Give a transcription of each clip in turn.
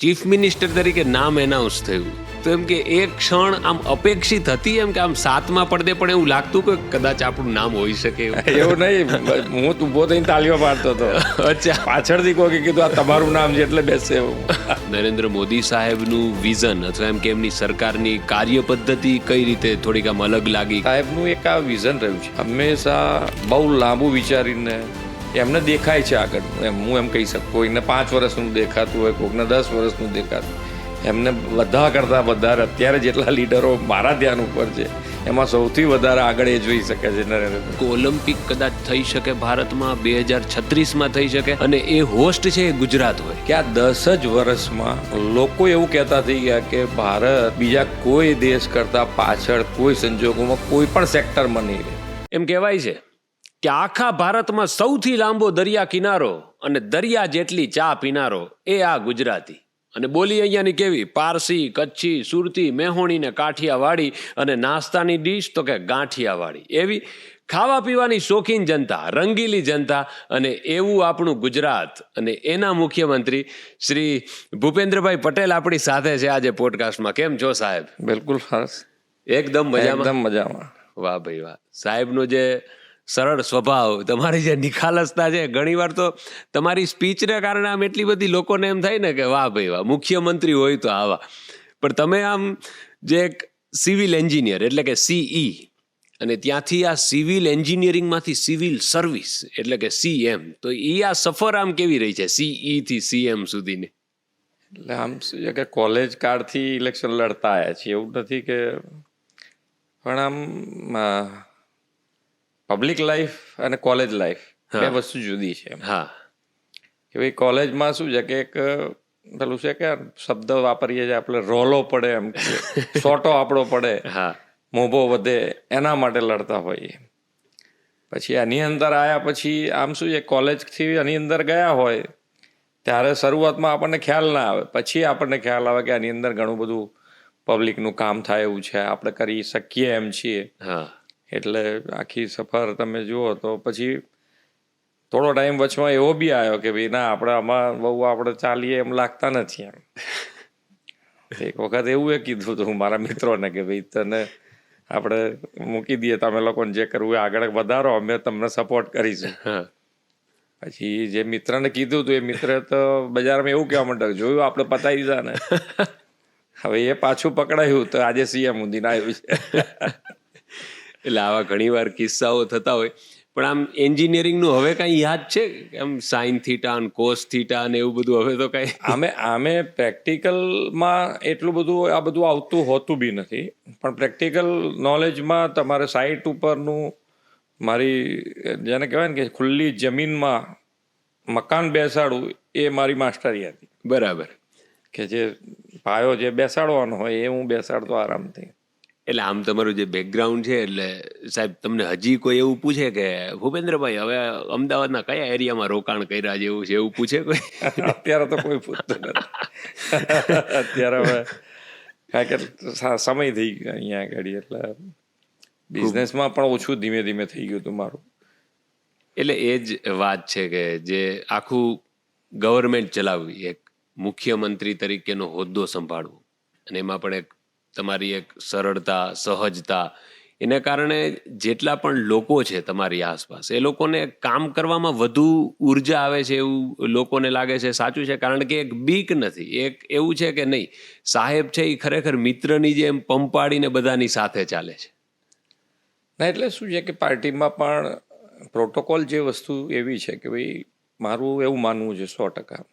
Chief minister તરીકે નામ announce થયું તો એમ કે એક ક્ષણ આમ અપેક્ષિત હતી, એમ કે આમ સાતમા પડદે પણ એવું લાગતું કે કદાચ આપણું નામ હોઈ શકે એવું નહીં. હું ઊભો થઈને તાળીઓ પાડતો હતો. અચ્છા, પાછળથી કોઈ કીધું આ તમારું નામ છે એટલે બેસે એવું. નરેન્દ્ર મોદી સાહેબનું વિઝન અથવા એમ કે એમની સરકારની કાર્ય પદ્ધતિ કઈ રીતે થોડીક આમ અલગ લાગી? સાહેબનું એક આ વિઝન રહ્યું છે, હંમેશા બહુ લાંબુ વિચારીને એમને દેખાય છે આગળ. હું એમ કહી શકું, કોઈને 5 વર્ષનું દેખાતું હોય, કોઈને 10 વર્ષનું દેખાતું. એમને બધા કરતાં વધારે અત્યારે જેટલા લીડરો મારા ધ્યાન ઉપર છે એમાં સૌથી વધારે આગળ એ જોઈ શકે છે નરેન્દ્ર. ઓલિમ્પિક કદાચ થઈ શકે ભારતમાં 2036માં થઈ શકે અને એ હોસ્ટ છે એ ગુજરાત હોય. કે આ 10 જ વર્ષમાં લોકો એવું કહેતા થઈ ગયા કે ભારત બીજા કોઈ દેશ કરતાં પાછળ કોઈ સંજોગોમાં કોઈ પણ સેક્ટરમાં નહીં રહે. એમ કહેવાય છે કે આખા ભારતમાં સૌથી લાંબો દરિયા કિનારો અને દરિયા જેટલી ચા પીનારો એ આ ગુજરાતી. અને બોલી અહીંયાની કેવી? પારસી, કચ્છી, સુરતી, મેહોણી ને કાઠિયાવાડી, અને નાસ્તાની ડીશ તો કે ગાંઠિયાવાડી. એવી ખાવા પીવાની શોખીન જનતા, રંગીલી જનતા, અને એવું આપણું ગુજરાત. અને એના મુખ્યમંત્રી શ્રી ભૂપેન્દ્રભાઈ પટેલ આપણી સાથે છે આજે પોડકાસ્ટમાં. કેમ છો સાહેબ? બિલકુલ સરસ, એકદમ મજામાં. એકદમ મજામાં. વાહ ભાઈ વાહ. સાહેબનો જે સરળ સ્વભાવ, તમારી જે નિખાલસતા છે, ઘણીવાર તો તમારી સ્પીચને કારણે આમ એટલી બધી લોકોને એમ થાય ને કે વાહ ભાઈ વાહ, મુખ્યમંત્રી હોય તો આવા. પણ તમે આમ જે એક સિવિલ એન્જિનિયર એટલે કે સીઈ, અને ત્યાંથી આ સિવિલ એન્જિનિયરિંગમાંથી સિવિલ સર્વિસ એટલે કે સીએમ, તો એ આ સફર આમ કેવી રહી છે સીઈ થી સીએમ સુધીની? એટલે આમ શું છે કે કોલેજ કાળથી ઇલેક્શન લડતા આવ્યા છીએ, એવું નથી કે, પણ આમ પબ્લિક લાઈફ અને કોલેજ લાઈફ બે વસ્તુ જુદી છે. હા, કે ભાઈ કોલેજમાં શું છે કે એક પેલું છે કે શબ્દ વાપરીએ છીએ આપણે, રોલો પડે, એમ સોટો આપણો પડે, હા, મોભો વધે, એના માટે લડતા હોઈએ. પછી આની અંદર આવ્યા પછી આમ શું છે, કોલેજથી આની અંદર ગયા હોય ત્યારે શરૂઆતમાં આપણને ખ્યાલ ના આવે, પછી આપણને ખ્યાલ આવે કે આની અંદર ઘણું બધું પબ્લિકનું કામ થાય એવું છે, આપણે કરી શકીએ એમ છીએ. હા, એટલે આખી સફર તમે જુઓ તો પછી થોડો ટાઈમ વચમાં એવો બી આવ્યો કે ભાઈ ના, આપણે આમાં બહુ આપણે ચાલીએ એમ લાગતા નથી એમ. એક વખત એવું એ કીધું હતું મારા મિત્રોને કે ભાઈ તને આપણે મૂકી દઈએ, તમે લોકોને જે કરવું એ આગળ વધારો, અમે તમને સપોર્ટ કરીશું. પછી જે મિત્રને કીધું હતું એ મિત્ર તો બજારમાં એવું કહેવા માંડ્યો, જોયું આપણે પતાવી દીધા ને. હવે એ પાછું પકડાયું તો આજે સીએમ સુધી આવ્યું છે. એટલે આવા ઘણી વાર કિસ્સાઓ થતા હોય. પણ આમ એન્જિનિયરિંગનું હવે કાંઈ યાદ છે? આમ સાઇન થીટા અને કોસ થીટા ને એવું બધું હવે તો કાંઈ આમે પ્રેક્ટિકલમાં એટલું બધું આ બધું આવતું હોતું બી નથી, પણ પ્રેક્ટિકલ નોલેજમાં તમારે સાઇટ ઉપરનું, મારી જેને કહેવાય ને કે ખુલ્લી જમીનમાં મકાન બેસાડવું એ મારી માસ્ટરી હતી. બરાબર. કે જે પાયો જે બેસાડવાનો હોય એ હું બેસાડતો આરામથી. એટલે આમ તમારું જે બેકગ્રાઉન્ડ છે, એટલે સાહેબ તમને હજી કોઈ એવું પૂછે કે ભૂપેન્દ્રભાઈ હવે અમદાવાદના કયા એરિયામાં રોકાણ કર્યા જેવું છે, એવું પૂછે કોઈ? અત્યારે તો કોઈ પૂછતું નથી. અત્યારે હવે કારણ કે સમય થઈ ગયો અહીંયા આગળ, એટલે બિઝનેસમાં પણ ઓછું ધીમે ધીમે થઈ ગયું હતું મારું. એટલે એ જ વાત છે કે જે આખું ગવર્મેન્ટ ચલાવવી, એક મુખ્યમંત્રી તરીકેનો હોદ્દો સંભાળવો, અને એમાં પણ એક તમારી એક સરળતા, સહજતા, એને કારણે જેટલા પણ લોકો છે તમારી આસપાસ, એ લોકોને કામ કરવામાં વધુ ઉર્જા આવે છે એવું લોકોને લાગે છે. સાચું છે? કારણ કે એક બીક નથી, એક એવું છે કે નહીં, સાહેબ છે એ ખરેખર મિત્રની જેમ પંપાડીને બધાની સાથે ચાલે છે. ના, એટલે શું છે કે પાર્ટીમાં પણ પ્રોટોકોલ જે વસ્તુ એવી છે કે ભાઈ મારું એવું માનવું છે 100%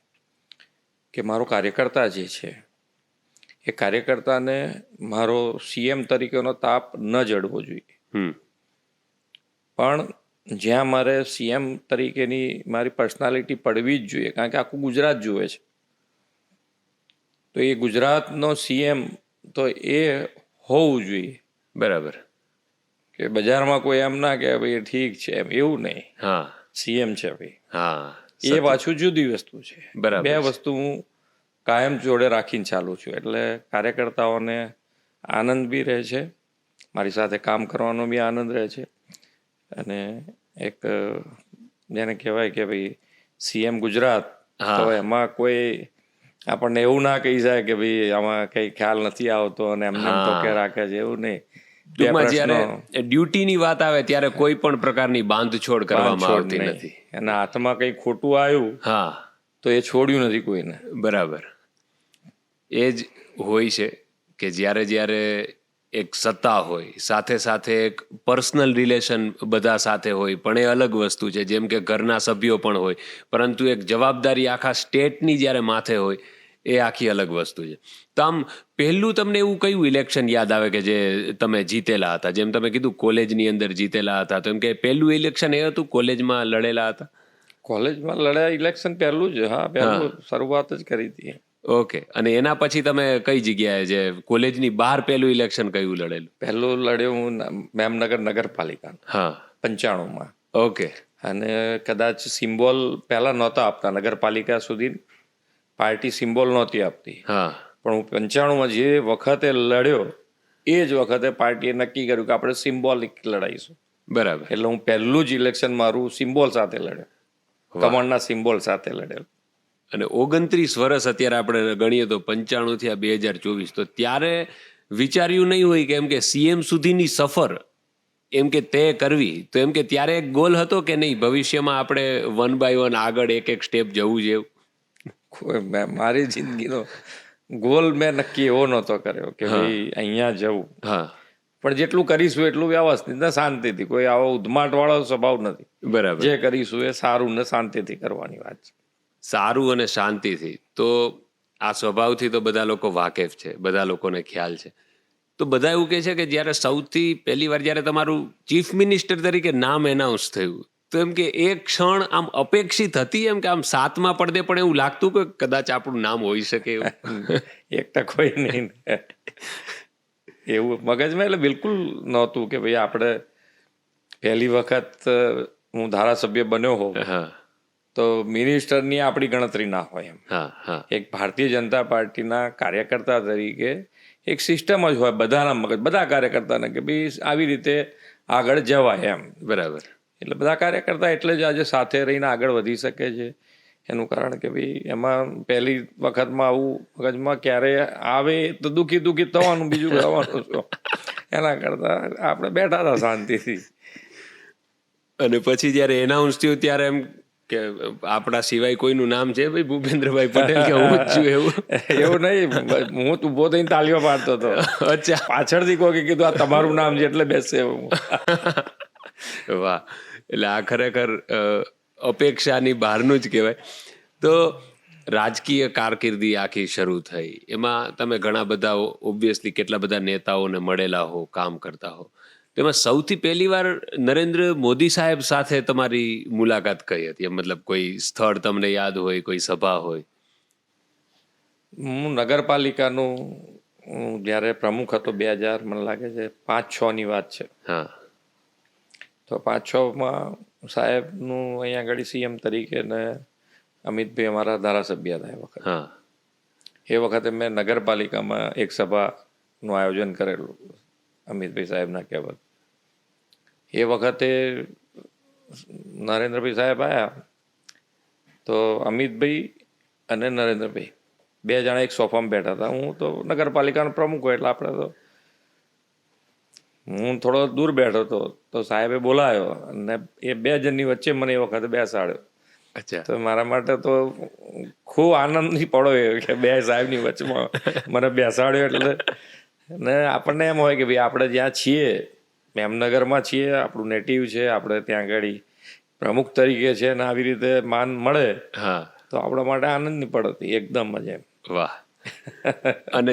કે મારો કાર્યકર્તા જે છે એ કાર્યકર્તાને મારો સીએમ તરીકેનો તાપ ન જડવો જોઈએ. પણ જ્યાં મારે સીએમ તરીકેની મારી પર્સનાલિટી પડવી જ જોઈએ, કારણ કે આખું ગુજરાત જુએ છે, તો એ ગુજરાતનો સીએમ તો એ હોવું જોઈએ. બરાબર. કે બજારમાં કોઈ એમ ના કે ભાઈ ઠીક છે એમ, એવું નહીં. હા, સીએમ છે ભાઈ. હા, એ પાછું જુદી વસ્તુ છે. બરાબર. બે વસ્તુ હું કાયમ જોડે રાખીને ચાલું છું, એટલે કાર્યકર્તાઓને આનંદ બી રહે છે, મારી સાથે કામ કરવાનો બી આનંદ રહે છે, અને એક જેને કહેવાય કે ભાઈ સીએમ ગુજરાત, તો એમાં કોઈ આપણને એવું ના કહી જાય કે ભાઈ આમાં કઈ ખ્યાલ નથી આવતો અને એમને એમ ટોકે રાખે છે, એવું નહીં. બે ટૂંકમાં પ્રશ્નો જ્યારે ડ્યુટીની વાત આવે ત્યારે કોઈ પણ પ્રકારની બાંધછોડ કરવામાં બાંધછોડ આવતી નહીં. નથી. અને હાથમાં કંઈ ખોટું આવ્યું હા, તો એ છોડ્યું નથી કોઈને. બરાબર. એ જ હોય છે કે જ્યારે જ્યારે એક સત્તા હોય સાથે સાથે એક પર્સનલ રિલેશન બધા સાથે હોય, પણ એ અલગ વસ્તુ છે. જેમ કે ઘરના સભ્યો પણ હોય, પરંતુ એક જવાબદારી આખા સ્ટેટની જ્યારે માથે હોય એ આખી અલગ વસ્તુ છે. તો આમ પહેલું તમને એવું કયું ઇલેક્શન યાદ આવે કે જે તમે જીતેલા હતા? જેમ તમે કીધું કોલેજની અંદર જીતેલા હતા, તો એમ કે પહેલું ઇલેક્શન એ હતું કોલેજમાં લડેલા હતા? કોલેજમાં લડાઈ ઇલેક્શન પહેલું જ, હા, પહેલું શરૂઆત જ કરી હતી. ઓકે. અને એના પછી તમે કઈ જગ્યાએ, જે કોલેજની બહાર પહેલું ઇલેક્શન કયું લડેલું? પહેલું લડ્યો હું મેમનગર નગરપાલિકા હા, 95માં. ઓકે. અને કદાચ સિમ્બોલ પહેલા નહોતા આપતા, નગરપાલિકા સુધી પાર્ટી સિમ્બોલ નહોતી આપતી. હા, પણ હું 95માં જે વખતે લડ્યો એ જ વખતે પાર્ટીએ નક્કી કર્યું કે આપણે સિમ્બોલિક લડાઈશું. બરાબર. એટલે હું પહેલું જ ઇલેક્શન મારું સિમ્બોલ સાથે લડ્યો, કમળના સિમ્બોલ સાથે લડેલો. અને 29 વર્ષ અત્યારે આપણે ગણીએ તો 95 થી 2024, તો ત્યારે વિચાર્યું નહીં હોય કે એમ કે સીએમ સુધીની સફર એમ કે તે કરવી, તો એમ કે ત્યારે એક ગોલ હતો કે નહીં ભવિષ્યમાં આપણે 1 by 1 આગળ એક એક સ્ટેપ જવું છે એવું? મારી જિંદગીનો ગોલ મેં નક્કી એવો નહોતો કર્યો કે ભાઈ અહીંયા જવું, હા, પણ જેટલું કરીશું એટલું વ્યવસ્થિત ને શાંતિથી. કોઈ આવો ઉધમાટ વાળો સ્વભાવ નથી. બરાબર. જે કરીશું એ સારું ને શાંતિથી કરવાની વાત છે. સારું અને શાંતિથી. તો આ સ્વભાવથી તો બધા લોકો વાકેફ છે, બધા લોકોને ખ્યાલ છે. તો બધા એવું કહે છે કે જ્યારે સૌથી પહેલી વાર જ્યારે તમારું ચીફ મિનિસ્ટર તરીકે નામ એનાઉન્સ થયું, તો એમ કે એક ક્ષણ આમ અપેક્ષિત હતી, એમ કે આમ 7મા પડદે પણ એવું લાગતું કે કદાચ આપણું નામ હોઈ શકે એવું? એક ટકોય નહીં. એવું મગજમાં એટલે બિલકુલ નહોતું કે ભાઈ આપણે પહેલી વખત હું ધારાસભ્ય બન્યો હોઉં હા, તો મિનિસ્ટરની આપણી ગણતરી ના હોય એમ. હા, હા, એક ભારતીય જનતા પાર્ટીના કાર્યકર્તા તરીકે એક સિસ્ટમ જ હોય બધાના મગજ, બધા કાર્યકર્તાને, કે ભાઈ આવી રીતે આગળ જવાય એમ. બરાબર. એટલે બધા કાર્યકર્તા એટલે જ આજે સાથે રહીને આગળ વધી શકે છે. એનું કારણ કે ભાઈ એમાં પહેલી વખતમાં આવું મગજમાં ક્યારે આવે તો દુઃખી થવાનું, બીજું કરવાનું શું. એના કરતાં આપણે બેઠા હતા શાંતિથી. અને પછી જ્યારે એનાઉન્સ થયું ત્યારે એમ કે આપણા સિવાય કોઈનું નામ છે ભાઈ ભૂપેન્દ્રભાઈ પટેલ, કે હું જ છું એવું? એવું નહીં, હું ઊભો થઈને તાલીઓ પાડતો હતો. અચ્છા. પાછળથી કોઈ કીધું આ તમારું નામ છે એટલે બેસે એવું. વાહ. એટલે આ ખરેખર અપેક્ષાની બહારનું જ કહેવાય. તો રાજકીય કારકિર્દી આખી શરૂ થઈ, એમાં તમે ઘણા બધા ઓબ્વિયસલી કેટલા બધા નેતાઓને મળેલા હો, કામ કરતા હો. તેમાં સૌથી પહેલી વાર નરેન્દ્ર મોદી સાહેબ સાથે તમારી મુલાકાત કઈ હતી? મતલબ કોઈ સ્થળ તમને યાદ હોય, કોઈ સભા હોય? હું નગરપાલિકાનું જ્યારે પ્રમુખ હતો 2000, મને લાગે છે 5-6ની વાત છે. હા, તો 5-6માં સાહેબનું અહીંયા આગળ સીએમ તરીકે ને અમિતભાઈ અમારા ધારાસભ્ય હતા એ વખતે. હા, એ વખતે મેં નગરપાલિકામાં એક સભાનું આયોજન કરેલું અમિતભાઈ સાહેબના કહેવત. એ વખતે નરેન્દ્રભાઈ સાહેબ આવ્યા તો અમિતભાઈ અને નરેન્દ્રભાઈ બે જણા એક સોફામાં બેઠા હતા. હું તો નગરપાલિકાનો પ્રમુખ હોય એટલે આપણે તો, હું થોડો દૂર બેઠો હતો, તો સાહેબે બોલાયો અને એ બે જણની વચ્ચે મને એ વખતે બેસાડ્યો. અચ્છા. તો મારા માટે તો ખૂબ આનંદથી પડો એ કે બે સાહેબની વચ્ચેમાં મને બેસાડ્યો. એટલે ને આપણને એમ હોય કે ભાઈ આપણે જ્યાં છીએ, મેમનગરમાં છીએ, આપણું નેટિવ છે, આપણે ત્યાં આગળ પ્રમુખ તરીકે છે ને આવી રીતે માન મળે, હા, તો આપણા માટે આનંદની પડ હતી એકદમ જ એમ. વાહ. અને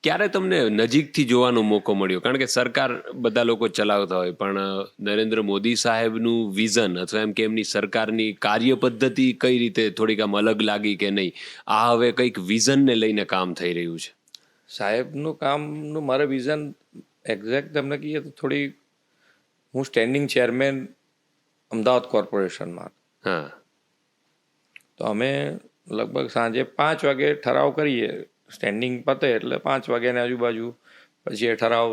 ક્યારે તમને નજીકથી જોવાનો મોકો મળ્યો? કારણ કે સરકાર બધા લોકો ચલાવતા હોય, પણ નરેન્દ્ર મોદી સાહેબનું વિઝન અથવા એમ કે એમની સરકારની કાર્ય પદ્ધતિ કઈ રીતે થોડીક આમ અલગ લાગી કે નહીં, આ હવે કંઈક વિઝનને લઈને કામ થઈ રહ્યું છે? સાહેબનું કામનું મારે વિઝન એક્ઝેક્ટ તમને કહીએ તો થોડી, હું સ્ટેન્ડિંગ ચેરમેન અમદાવાદ કોર્પોરેશનમાં. હા, તો અમે લગભગ સાંજે 5 વાગે ઠરાવ કરીએ, સ્ટેન્ડિંગ પતે એટલે 5 વાગ્યાની આજુબાજુ પછી એ ઠરાવ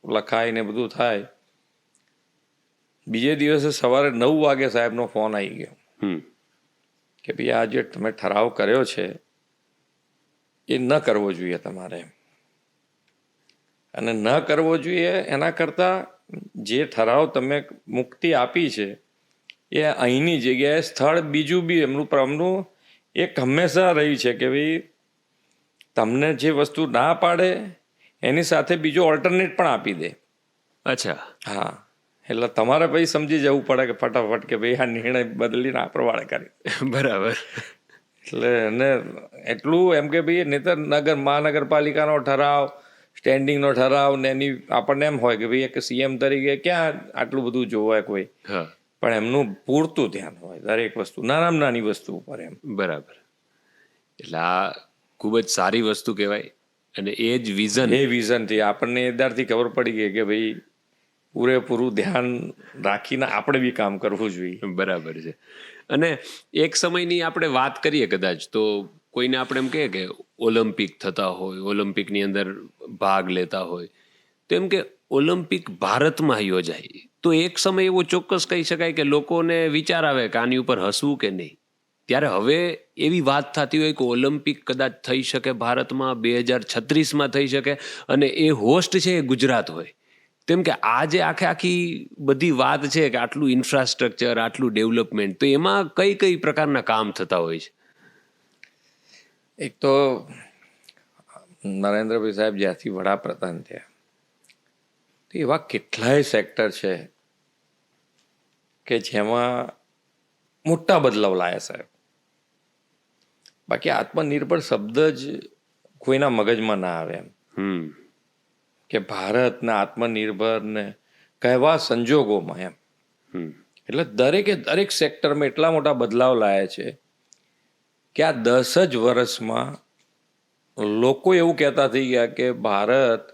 લખાય ને બધું થાય. બીજે દિવસે સવારે 9 વાગે સાહેબનો ફોન આવી ગયો કે ભાઈ આ જે તમે ઠરાવ કર્યો છે એ ન કરવો જોઈએ તમારે. અને ન કરવો જોઈએ એના કરતાં જે ઠરાવ તમે મુક્તિ આપી છે એ અહીંની જગ્યાએ સ્થળ બીજું બી એમનું એક હંમેશા રહ્યું છે કે ભાઈ તમને જે વસ્તુ ના પાડે એની સાથે બીજો ઓલ્ટરનેટ પણ આપી દે. અચ્છા. હા, એટલે તમારે પછી સમજી જવું પડે કે ફટાફટ કે ભાઈ આ નિર્ણય બદલીને આ પ્રમાણે કરી. બરાબર. એટલે એને એટલું એમ કે ભાઈ નહીતર મહાનગરપાલિકાનો ઠરાવ, સ્ટેન્ડિંગનો ઠરાવ ને એની આપણને એમ હોય કે ભાઈ એક સીએમ તરીકે ક્યાં આટલું બધું જોવાય કોઈ, હા, પણ એમનું પૂરતું ધ્યાન હોય દરેક વસ્તુ, નાનામાં નાની વસ્તુ ઉપર એમ. બરાબર. એટલે આ ખૂબ જ સારી વસ્તુ કહેવાય. અને એ જ વિઝન. એ વિઝનથી આપણને એદારથી ખબર પડી ગઈ કે ભાઈ પૂરેપૂરું ધ્યાન રાખીને આપણે બી કામ કરવું જોઈએ. બરાબર છે. અને એક સમયની આપણે વાત કરીએ કદાચ તો કોઈને આપણે એમ કહીએ કે ઓલિમ્પિક થતા હોય, ઓલિમ્પિકની અંદર ભાગ લેતા હોય, તો એમ કે ઓલિમ્પિક ભારતમાં યોજાય તો એક સમય એવો ચોક્કસ કહી શકાય કે લોકોને વિચાર આવે કે આની ઉપર હસવું કે નહીં. ત્યારે હવે એવી વાત થતી હોય કે ઓલિમ્પિક કદાચ થઈ શકે ભારતમાં 2036માં થઈ શકે અને એ હોસ્ટ છે એ ગુજરાત હોય. તેમ કે આ જે આખી બધી વાત છે કે આટલું ઇન્ફ્રાસ્ટ્રક્ચર, આટલું ડેવલપમેન્ટ, તો એમાં કઈ કઈ પ્રકારના કામ થતા હોય છે? એક તો નરેન્દ્રભાઈ સાહેબ જ્યાંથી વડાપ્રધાન થયા તો એવા કેટલાય સેક્ટર છે કે જેમાં મોટા બદલાવ લાયા સાહેબ. બાકી આત્મનિર્ભર શબ્દ જ કોઈના મગજમાં ના આવે એમ કે ભારતના આત્મનિર્ભર ને કહેવા સંજોગોમાં એમ. એટલે દરેક સેક્ટરમાં એટલા મોટા બદલાવ લાયા છે કે આ 10 જ વર્ષમાં લોકો એવું કહેતા થઈ ગયા કે ભારત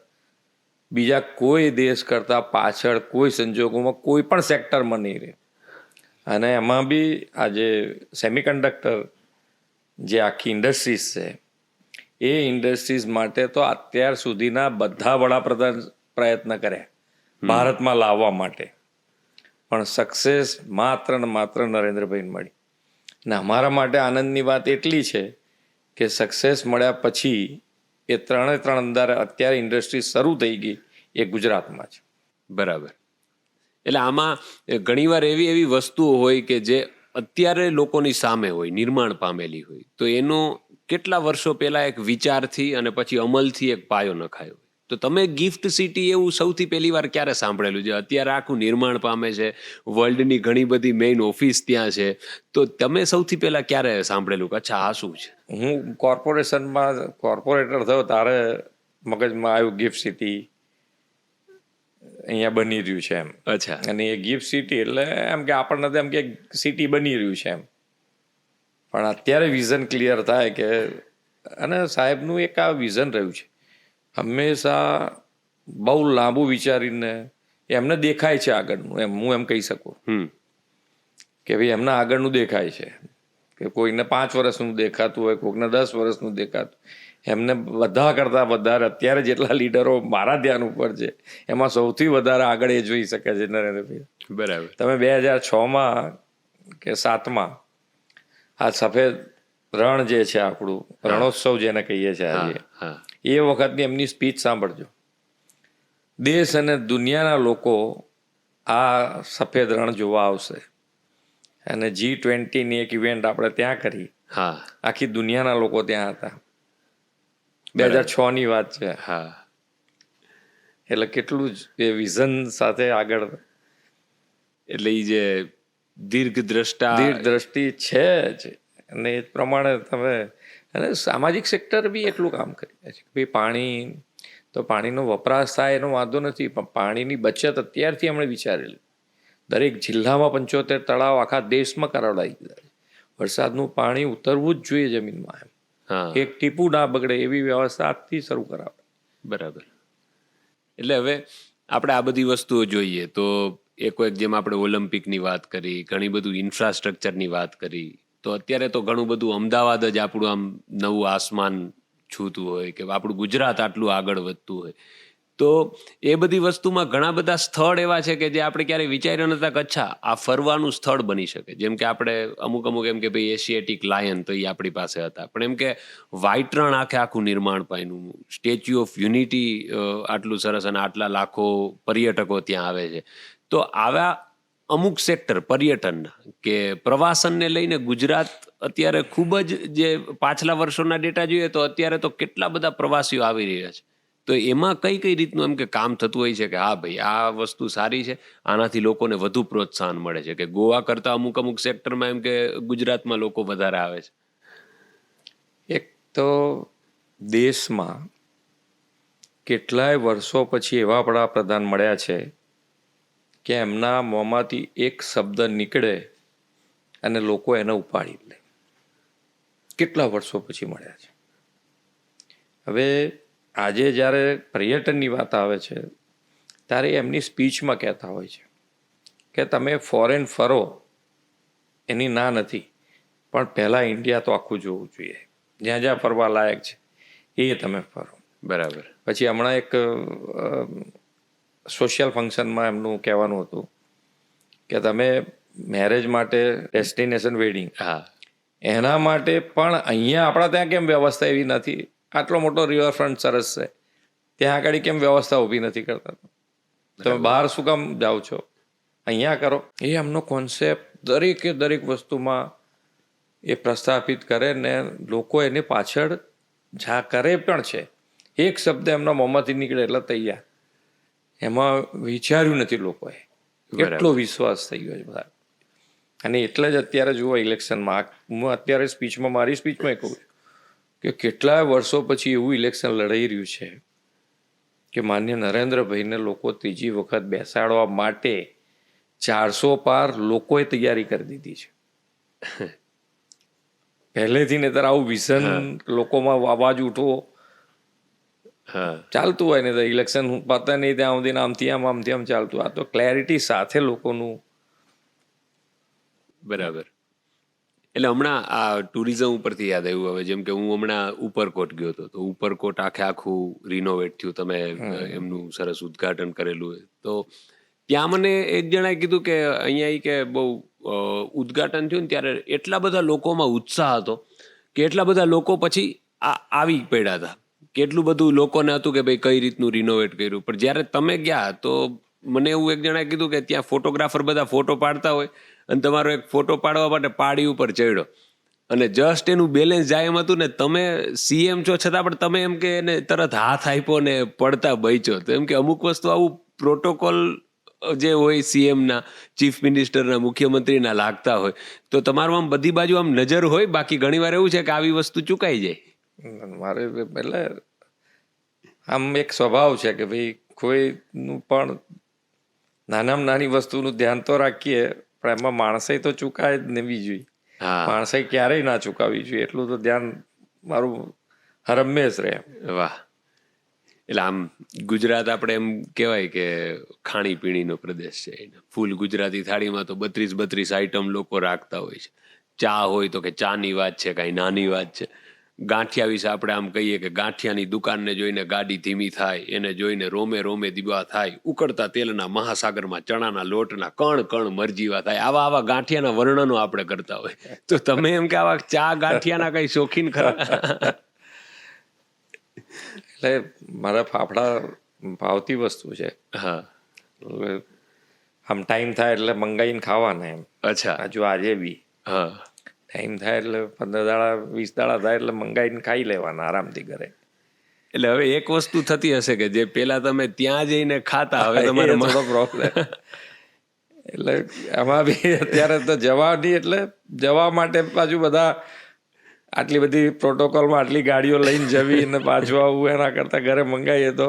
બીજા કોઈ દેશ કરતાં પાછળ કોઈ સંજોગોમાં કોઈ પણ સેક્ટરમાં નહીં રહે. અને એમાં બી આજે સેમિકન્ડક્ટર જે આખી ઇન્ડસ્ટ્રીઝ છે એ ઇન્ડસ્ટ્રીઝ માટે તો અત્યાર સુધીના બધા વડાપ્રધાન પ્રયત્ન કર્યા ભારતમાં લાવવા માટે, પણ સક્સેસ માત્ર ને માત્ર નરેન્દ્રભાઈને મળી. ને અમારા માટે આનંદની વાત એટલી છે કે સક્સેસ મળ્યા પછી એ ત્રણ અંદર અત્યારે ઇન્ડસ્ટ્રી શરૂ થઈ ગઈ એ ગુજરાતમાં છે. બરાબર. એટલે આમાં ઘણીવાર એવી વસ્તુઓ હોય કે જે અત્યારે લોકોની સામે હોય, નિર્માણ પામેલી હોય, તો એનો કેટલા વર્ષો પહેલા એક વિચારથી અને પછી અમલથી એક પાયો નખાયો હોય. તો તમે ગિફ્ટ સિટી એવું સૌથી પહેલી વાર ક્યારે સાંભળેલું છે? અત્યારે આખું નિર્માણ પામે છે, વર્લ્ડની ઘણી બધી મેઇન ઓફિસ ત્યાં છે, તો તમે સૌથી પહેલા ક્યારે સાંભળેલું કે અચ્છા આ શું છે? હું કોર્પોરેશનમાં કોર્પોરેટર થયો ત્યારે મગજમાં આવ્યું ગિફ્ટ સિટી અહીંયા બની રહ્યું છે એમ. અચ્છા. અને એ ગિફ્ટ સિટી એટલે એમ કે આપણને તો એમ કે સિટી બની રહ્યું છે એમ, પણ અત્યારે વિઝન ક્લિયર થાય કે અને સાહેબનું એક આ વિઝન રહ્યું છે હંમેશા બહુ લાંબુ વિચારીને એમને દેખાય છે આગળનું, એમ હું એમ કહી શકું કે ભાઈ એમના આગળનું દેખાય છે કે કોઈને 5 વર્ષનું દેખાતું હોય, કોઈને 10 વર્ષનું દેખાતું. એમને બધા કરતાં વધારે અત્યારે જેટલા લીડરો મારા ધ્યાન ઉપર છે એમાં સૌથી વધારે આગળ એ જોઈ શકે છે નરેન્દ્રભાઈ. બરાબર. તમે 2006માં કે 7માં આ સફેદ રણ જે છે આપણું રણોત્સવ જેને કહીએ છીએ આજે, એ વખતની એમની સ્પીચ સાંભળજો. દેશ અને દુનિયાના લોકો આ સફેદ રણ જોવા આવશે અને G20ની એક ઇવેન્ટ આપણે ત્યાં કરી. આખી દુનિયાના લોકો ત્યાં હતા. 2006ની વાત છે. એટલે કેટલું જ એ વિઝન સાથે આગળ, એટલે એ જે દીર્ઘદ્રષ્ટિ છે જ. અને એ પ્રમાણે તમે અને સામાજિક સેક્ટર બી એટલું કામ કરી રહ્યા છે. ભાઈ પાણી તો પાણીનો વપરાશ થાય એનો વાંધો નથી, પણ પાણીની બચત અત્યારથી એમણે વિચારેલી. દરેક જિલ્લામાં 75 તળાવ આખા દેશમાં કરાવડાવી દીધા છે. વરસાદનું પાણી ઉતરવું જ જોઈએ જમીનમાં એમ, એક ટીપું ના બગડે એવી વ્યવસ્થા આજથી શરૂ કરાવે. બરાબર. એટલે હવે આપણે આ બધી વસ્તુઓ જોઈએ તો એક જેમ આપણે ઓલિમ્પિકની વાત કરી, ઘણી બધું ઇન્ફ્રાસ્ટ્રક્ચરની વાત કરી, તો અત્યારે તો ઘણું બધું અમદાવાદ જ આપણું આમ નવું આસમાન છૂતું હોય કે આપણું ગુજરાત આટલું આગળ વધતું હોય. તો એ બધી વસ્તુમાં ઘણા બધા સ્થળ એવા છે કે જે આપણે ક્યારેય વિચાર્યા નતા કે અચ્છા આ ફરવાનું સ્થળ બની શકે. જેમ કે આપણે અમુક એમ કે ભાઈ એશિયાટિક લાયન તો એ આપણી પાસે હતા, પણ એમ કે વ્હાઇટ રણ આખું નિર્માણ પામ્યું, સ્ટેચ્યુ ઓફ યુનિટી આટલું સરસ અને આટલા લાખો પર્યટકો ત્યાં આવે છે. તો આવા અમુક સેક્ટર પર્યટનના કે પ્રવાસનને લઈને ગુજરાત અત્યારે ખૂબ જ, જે પાછલા વર્ષોના ડેટા જોઈએ તો અત્યારે તો કેટલા બધા પ્રવાસીઓ આવી રહ્યા છે. તો એમાં કઈ કઈ રીતનું એમ કે કામ થતું હોય છે કે હા ભાઈ આ વસ્તુ સારી છે, આનાથી લોકોને વધુ પ્રોત્સાહન મળે છે, કે ગોવા કરતા અમુક સેક્ટરમાં એમ કે ગુજરાતમાં લોકો વધારે આવે છે? એક તો દેશમાં કેટલાય વર્ષો પછી એવા વડાપ્રધાન મળ્યા છે કે એમના મોંમાંથી એક શબ્દ નીકળે અને લોકો એને ઉપાડી લે. કેટલા વર્ષો પછી મળ્યા છે. હવે આજે જ્યારે પર્યટનની વાત આવે છે ત્યારે એમની સ્પીચમાં કહેતા હોય છે કે તમે ફોરેન ફરો એની ના નથી, પણ પહેલાં ઇન્ડિયા તો આખું જોવું જોઈએ, જ્યાં જ્યાં ફરવા લાયક છે એ તમે ફરો. બરાબર. પછી હમણાં એક સોશિયલ ફંક્શનમાં એમનું કહેવાનું હતું કે તમે મેરેજ માટે ડેસ્ટિનેશન વેડિંગ, હા, એના માટે પણ અહીંયા આપણા ત્યાં કેમ વ્યવસ્થા એવી નથી? આટલો મોટો રિવરફ્રન્ટ સરસ છે, ત્યાં આગળ કેમ વ્યવસ્થા ઊભી નથી કરતા? તમે બહાર શું કામ જાઓ છો? અહીંયા કરો. એ એમનો કોન્સેપ્ટ દરેક વસ્તુમાં એ પ્રસ્થાપિત કરે ને લોકો એની પાછળ કરે પણ છે. એક શબ્દ એમના મોંમાંથી નીકળે એટલે તૈયાર. એમાં વિચાર્યું નથી લોકોએ. કેટલો વિશ્વાસ થઈ ગયો છે બધા. અને એટલે જ અત્યારે જુઓ ઇલેક્શનમાં, હું અત્યારે મારી સ્પીચમાં કહું છું કે કેટલાય વર્ષો પછી એવું ઇલેક્શન લડાઈ રહ્યું છે કે માન્ય નરેન્દ્રભાઈને લોકો ત્રીજી વખત બેસાડવા માટે 400 પાર લોકોએ તૈયારી કરી દીધી છે. પહેલેથી ને ત્યારે આવું વિઝન લોકોમાં અવાજ ઉઠવો ચાલતું હોય ને તો ઇલેક્શન પતે નહીં ત્યાં સુધી આમથી આમ ચાલતું. આ તો ક્લેરિટી સાથે લોકોનું. બરાબર. એટલે હમણાં આ ટુરિઝમ ઉપરથી યાદ આવ્યું, હવે જેમ કે હું હમણાં ઉપરકોટ ગયો હતો, તો ઉપરકોટ આખું રિનોવેટ થયું, તમે એમનું સરસ ઉદ્ઘાટન કરેલું હોય. તો ત્યાં મને એક જણાએ કીધું કે અહીંયા કે બહુ ઉદ્ઘાટન થયું ને ત્યારે એટલા બધા લોકોમાં ઉત્સાહ હતો કે એટલા બધા લોકો પછી આવી પડ્યા હતા, કેટલું બધું લોકોને હતું કે ભાઈ કઈ રીતનું રિનોવેટ કર્યું. પણ જ્યારે તમે ગયા તો મને એવું એક જણાએ કીધું કે ત્યાં ફોટોગ્રાફર બધા ફોટો પાડતા હોય અને તમારો એક ફોટો પાડવા માટે પાડી ઉપર ચડ્યો અને જસ્ટ એનું બેલેન્સ જાય એમ હતું ને, તમે સીએમ છો છતાં પણ તમે એમ કે એને તરત હાથ આપ્યો ને પડતા બચો. તો એમ કે અમુક વસ્તુ આવું પ્રોટોકોલ જે હોય સીએમના, ચીફ મિનિસ્ટરના, મુખ્યમંત્રીના લાગતા હોય તો તમારું આમ બધી બાજુ આમ નજર હોય. બાકી ઘણી વાર એવું છે કે આવી વસ્તુ ચૂકાઈ જાય. મારે એટલે આમ એક સ્વભાવ છે કે ભાઈ કોઈનું પણ નાનામાં નાની વસ્તુનું ધ્યાન તો રાખીએ, પણ એમાં માણસે તો ચૂકાય જ નહીં જોઈએ. માણસે ક્યારેય ના ચૂકાવી જોઈએ, એટલું તો ધ્યાન મારું હરમેશ રહે. વાહ. એટલે આમ ગુજરાત આપણે એમ કહેવાય કે ખાણીપીણીનો પ્રદેશ છે. ફૂલ ગુજરાતી થાળીમાં તો 32 આઈટમ લોકો રાખતા હોય છે. ચા હોય તો કે ચાની વાત છે, કાંઈ નાની વાત છે. ગાંઠિયા વિશે આપણે આમ કહીએ કે ગાંઠિયાની દુકાનને જોઈને ગાડી ધીમી થાય, એને જોઈને રોમે દીવા થાય, ઉકળતા તેલના મહાસાગરમાં ચણાના લોટના કણ મરજીવા થાય. આવા ગાંઠિયાના વર્ણનો આપણે કરતા હોય. તો તમે એમ કે આવા ચા ગાંઠિયાના કઈ શોખીન ખરા? એટલે મારા ફાફડા ભાવતી વસ્તુ છે. હા. આમ ટાઈમ થાય એટલે મંગાઈને ખાવાના એમ. અચ્છા. હજુ આજે બી હા, ટાઈમ થાય એટલે 15 દાડા 20 દાડા થાય એટલે મંગાઈને ખાઈ લેવાના આરામથી ઘરે. એટલે હવે એક વસ્તુ થતી હશે કે જે પેલા તમે ત્યાં જઈને ખાતા, હવે તમારે થોડો પ્રોબ્લેમ. એટલે એમાં બી અત્યારે તો જવાની, એટલે જવા માટે પાછું બધા આટલી બધી પ્રોટોકોલમાં આટલી ગાડીઓ લઈને જવી અને પાછું આવવું, એના કરતાં ઘરે મંગાવીએ તો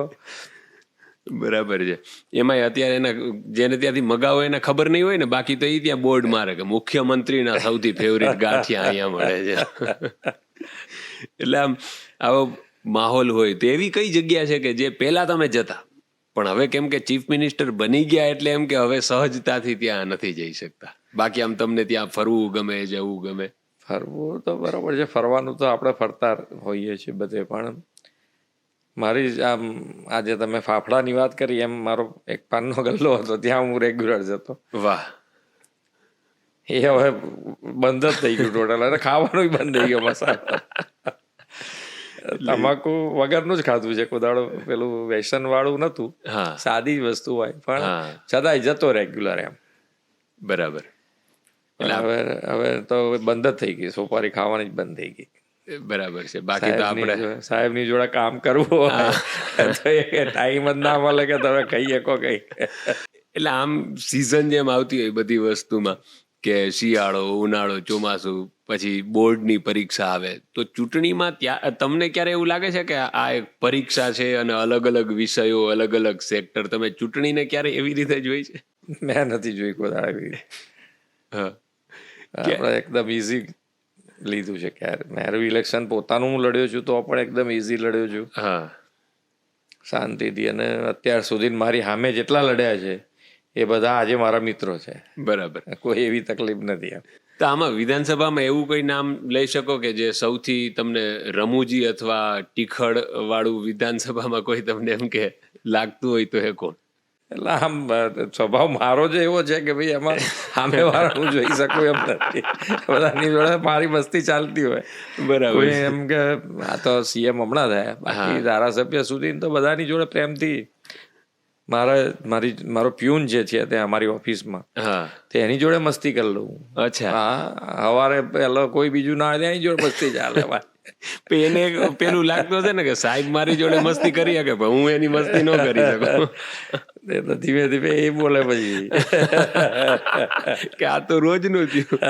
બરાબર છે. એમાંય અત્યારે એના જેને ત્યાંથી મગાવો એને ખબર નહીં હોય ને, બાકી તો એ ત્યાં બોર્ડ મારે કે મુખ્યમંત્રીના સૌથી ફેવરિટ ગાંઠિયા અહીંયા મળે છે. એટલે આમ આવો માહોલ હોય. તો એવી કઈ જગ્યા છે કે જે પહેલા તમે જતા પણ હવે કેમ કે ચીફ મિનિસ્ટર બની ગયા એટલે એમ કે હવે સહજતાથી ત્યાં નથી જઈ શકતા? બાકી આમ તમને ત્યાં ફરવું ગમે, જવું ગમે? ફરવું તો બરાબર છે, ફરવાનું તો આપણે ફરતા હોઈએ છીએ બધે, પણ મારી જ આમ આજે તમે ફાફડાની વાત કરી એમ મારો એક પાનનો ગલ્લો હતો, ત્યાં હું રેગ્યુલર જતો. વાહ. એ હવે બંધ જ થઈ ગયું ટોટલ, અને ખાવાનું બંધ થઈ ગયો મસાલો. તમાકુ વગરનું જ ખાધું છે, કોઈ દાડો પેલું વ્યસન વાળું નતું, હા સાદી જ વસ્તુ હોય, પણ હા છતાંય જતો રેગ્યુલર એમ. બરાબર. પણ હવે તો બંધ જ થઈ ગઈ, સોપારી ખાવાની જ બંધ થઈ ગઈ. બરાબર છે. બાકી તો આપણે સાહેબની જોડે કામ કરવું હોય તો એ ટાઈમ જ ના મળે કે તમે કહી શકો કઈ. એટલે આમ સિઝન જેમ આવતી હોય બધી વસ્તુમાં, કે શિયાળો, ઉનાળો, ચોમાસું, પછી બોર્ડની પરીક્ષા આવે, તો ચૂંટણીમાં ત્યાં તમને ક્યારે એવું લાગે છે કે આ એક પરીક્ષા છે અને અલગ અલગ વિષયો, અલગ અલગ સેક્ટર, તમે ચૂંટણીને ક્યારે એવી રીતે જોઈ છે? મેં નથી જોઈ કોઈ દાડો એવી. હા. આપણે એકદમ ઇઝી લીધું છે. ક્યારે મારું ઇલેક્શન પોતાનું હું લડ્યો છું તો પણ એકદમ ઇઝી લડ્યો છું, હા શાંતિથી. અને અત્યાર સુધી મારી સામે જેટલા લડ્યા છે એ બધા આજે મારા મિત્રો છે. બરાબર. કોઈ એવી તકલીફ નથી એમ. તો આમાં વિધાનસભામાં એવું કોઈ નામ લઈ શકો કે જે સૌથી તમને રમૂજી અથવા ટીખળ વાળું વિધાનસભામાં કોઈ તમને એમ કે લાગતું હોય તો એ કોણ? એટલે આમ સ્વભાવ મારો જ એવો છે કે ભાઈ એમાં સામે વાળા હું જોઈ શકું એમ નથી. બધાની જોડે મારી મસ્તી ચાલતી હોય. બરાબર. કોઈ એમ કે આ તો સીએમ હમણાં થયા, બાકી ધારાસભ્ય સુધી તો બધાની જોડે પ્રેમથી. મારો પ્યુન જે છે ત્યાં અમારી ઓફિસમાં, હા. તે એની જોડે મસ્તી કરી લઉં. અચ્છા. હા, સવારે પેલો કોઈ બીજું ના આવે એની જોડે મસ્તી ચાલે. એને પેલું લાગતું હશે ને કે સાહેબ મારી જોડે મસ્તી કરી શકે, પણ હું એની મસ્તી ન કરી શકું. એ તો ધીમે ધીમે એ બોલે પછી કે આ તો રોજનું થયું.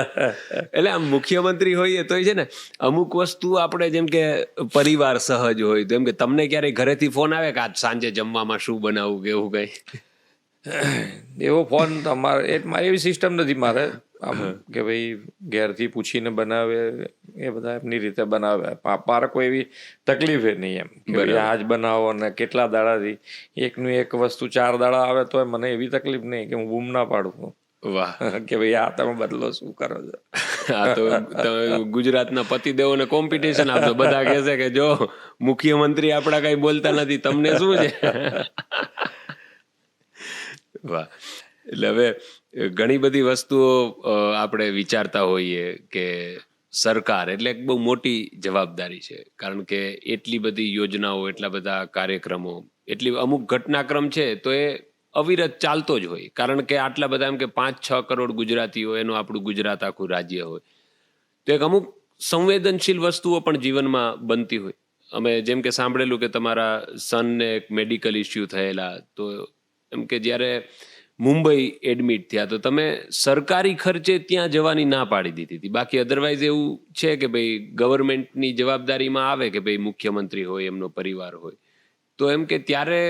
એટલે આમ મુખ્યમંત્રી હોઈએ તો છે ને અમુક વસ્તુ આપણે જેમ કે પરિવાર સહજ હોય, તો એમ કે તમને ક્યારેય ઘરેથી ફોન આવે કે આજ સાંજે જમવામાં શું બનાવવું કે એવું કઈ? એવો ફોન તમારે એવી સિસ્ટમ નથી મારે આમ કે ભાઈ ઘેરથી પૂછીને બનાવે, એ બધા એમની રીતે બનાવે. મારે કોઈ એવી તકલીફ નહીં એમ કે ભાઈ આજ બનાવો અને કેટલા દાડાથી એકનું એક વસ્તુ 4 દાડા આવે તો મને એવી તકલીફ નહીં કે હું બૂમ ના પાડું. વાહ. કે ભાઈ આ તમે બદલો શું કરો છો. આ તો તમે ગુજરાતના પતિદેવોને કોમ્પિટિશન આપશો. બધા કહેશે કે જો મુખ્યમંત્રી આપણા કઈ બોલતા નથી, તમને શું છે? વાહ. એટલે હવે ઘણી બધી વસ્તુઓ આપણે વિચારતા હોઈએ કે સરકાર એટલે એક બહુ મોટી જવાબદારી છે, કારણ કે એટલી બધી યોજનાઓ, એટલા બધા કાર્યક્રમો, એટલી અમુક ઘટનાક્રમ છે તો એ અવિરત ચાલતો જ હોય, કારણ કે આટલા બધા એમ કે 5-6 કરોડ ગુજરાતીઓ, એનું આપણું ગુજરાત આખું રાજ્ય હોય, તો એક અમુક સંવેદનશીલ વસ્તુઓ પણ જીવનમાં બનતી હોય. અમે જેમ કે સાંભળેલું કે તમારા સનને એક મેડિકલ ઇસ્યુ થયેલા, તો એમ કે જ્યારે મુંબઈ એડમિટ થયા તો તમે સરકારી ખર્ચે ત્યાં જવાની ના પાડી દીધી હતી. બાકી અધરવાઇઝ એવું છે કે ભાઈ ગવર્મેન્ટની જવાબદારીમાં આવે કે ભાઈ મુખ્યમંત્રી હોય, એમનો પરિવાર હોય, તો એમ કે ત્યારે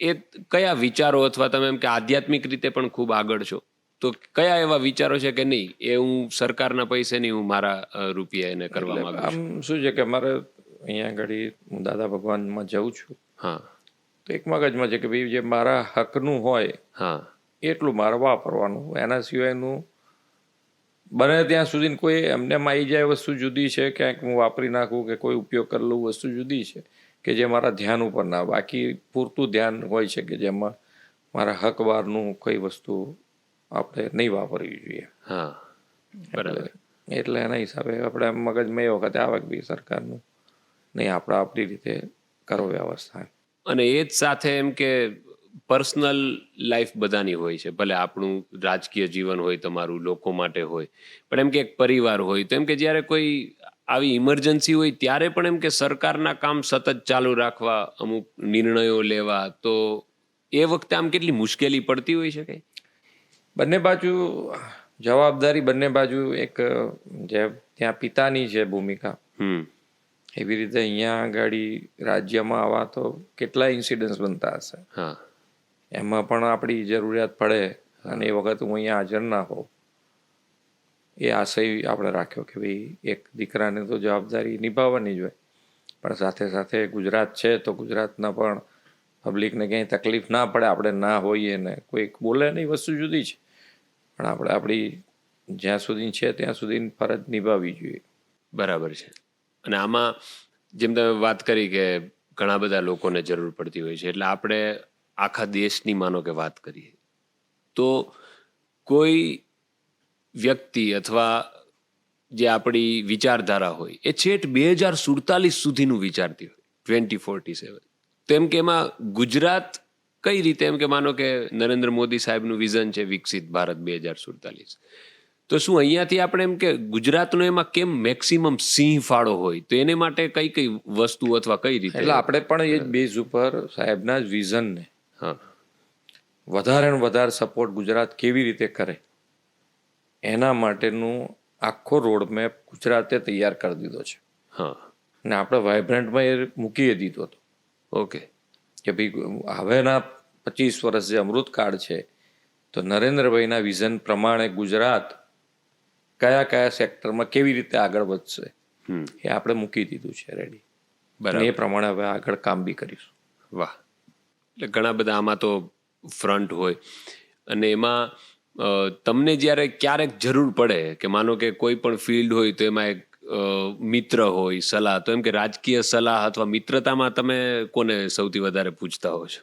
એ કયા વિચારો, અથવા તમે એમ કે આધ્યાત્મિક રીતે પણ ખૂબ આગળ છો, તો કયા એવા વિચારો છે કે નહીં એ હું સરકારના પૈસે નહીં, હું મારા રૂપિયા એને કરવા માંગુ છું? આમ શું છે કે અમારે અહીંયા આગળ હું દાદા ભગવાનમાં જઉં છું. હા. તો એક મગજમાં છે કે ભાઈ જે મારા હકનું હોય હા. એટલું મારે વાપરવાનું, એના સિવાયનું બને ત્યાં સુધી કોઈ એમને આવી જાય વસ્તુ જુદી છે, ક્યાંક હું વાપરી નાખું કે કોઈ ઉપયોગ કરી લઉં વસ્તુ જુદી છે કે જે મારા ધ્યાન ઉપર ના. બાકી પૂરતું ધ્યાન હોય છે કે જેમાં મારા હક બહારનું કઈ વસ્તુ આપણે નહીં વાપરવી જોઈએ. હા, બરાબર. એટલે એના હિસાબે આપણે મગજમાં એ વખતે આવે કે ભાઈ સરકારનું નહીં, આપણે આપણી રીતે કરો વ્યવસ્થા. અને એ જ સાથે એમ કે પર્સનલ લાઈફ બધાની હોય છે, ભલે આપણું રાજકીય જીવન હોય, તમારું લોકો માટે હોય, પણ એમ કે એક પરિવાર હોય, તો એમ કે જ્યારે કોઈ આવી ઇમરજન્સી હોય ત્યારે પણ એમ કે સરકારના કામ સતત ચાલુ રાખવા, અમુક નિર્ણયો લેવા, તો એ વખતે આમ કેટલી મુશ્કેલી પડતી હોય છે? બંને બાજુ જવાબદારી, બંને બાજુ એક જે ત્યાં પિતાની છે ભૂમિકા, એવી રીતે અહીંયા આગળ રાજ્યમાં આવા તો કેટલા ઇન્સિડન્ટ્સ બનતા હશે. હા. એમાં પણ આપણી જરૂરિયાત પડે અને એ વખત હું અહીંયા હાજર ના હોઉં, એ આશય આપણે રાખ્યો કે ભાઈ એક દીકરાને તો જવાબદારી નિભાવવાની જ હોય, પણ સાથે સાથે ગુજરાત છે તો ગુજરાતના પણ પબ્લિકને ક્યાંય તકલીફ ના પડે, આપણે ના હોઈએ ને કોઈક બોલે નહીં, વસ્તુ જુદી છે, પણ આપણે આપણી જ્યાં સુધી છે ત્યાં સુધી ફરજ નિભાવવી જોઈએ. બરાબર છે. અને આમાં જેમ તમે વાત કરી કે ઘણા બધા લોકોને જરૂર પડતી હોય છે. એટલે આપણે આખા દેશની માનો કે વાત કરીએ તો કોઈ વ્યક્તિ અથવા જે આપણી વિચારધારા હોય એ છેટ 2047 સુધીનું વિચારતી હોય, 2047. તો એમ કે એમાં ગુજરાત કઈ રીતે, એમ કે માનો કે નરેન્દ્ર મોદી સાહેબનું વિઝન છે વિકસિત ભારત 2047, તો શું અહીંયાથી આપણે એમ કે ગુજરાતનો એમાં કેમ મેક્સિમમ સિંહ ફાળો હોય, તો એને માટે કઈ કઈ વસ્તુ અથવા કઈ રીતે? એટલે આપણે પણ એ જ બેઝ ઉપર સાહેબના જ વિઝનને હા વધારે ને વધારે સપોર્ટ ગુજરાત કેવી રીતે કરે એના માટેનું આખો રોડમેપ ગુજરાતે તૈયાર કરી દીધો છે. હા અને આપણે વાઇબ્રન્ટમાં એ મૂકી દીધો હતો ઓકે કે ભાઈ હવેના 25 વર્ષ જે અમૃતકાળ છે તો નરેન્દ્રભાઈના વિઝન પ્રમાણે ગુજરાત કયા કયા સેક્ટરમાં કેવી રીતે આગળ વધશે એ આપણે મૂકી દીધું છે રેડી. અને એ પ્રમાણે હવે આગળ કામ બી કરીશું. વાહ. એટલે ઘણા બધા આમાં તો ફ્રન્ટ હોય અને એમાં તમને જ્યારે ક્યારેક જરૂર પડે કે માનો કે કોઈ પણ ફિલ્ડ હોય તો એમાં એક મિત્ર હોય સલાહ, તો એમ કે રાજકીય સલાહ અથવા મિત્રતામાં તમે કોને સૌથી વધારે પૂછતા હો છો?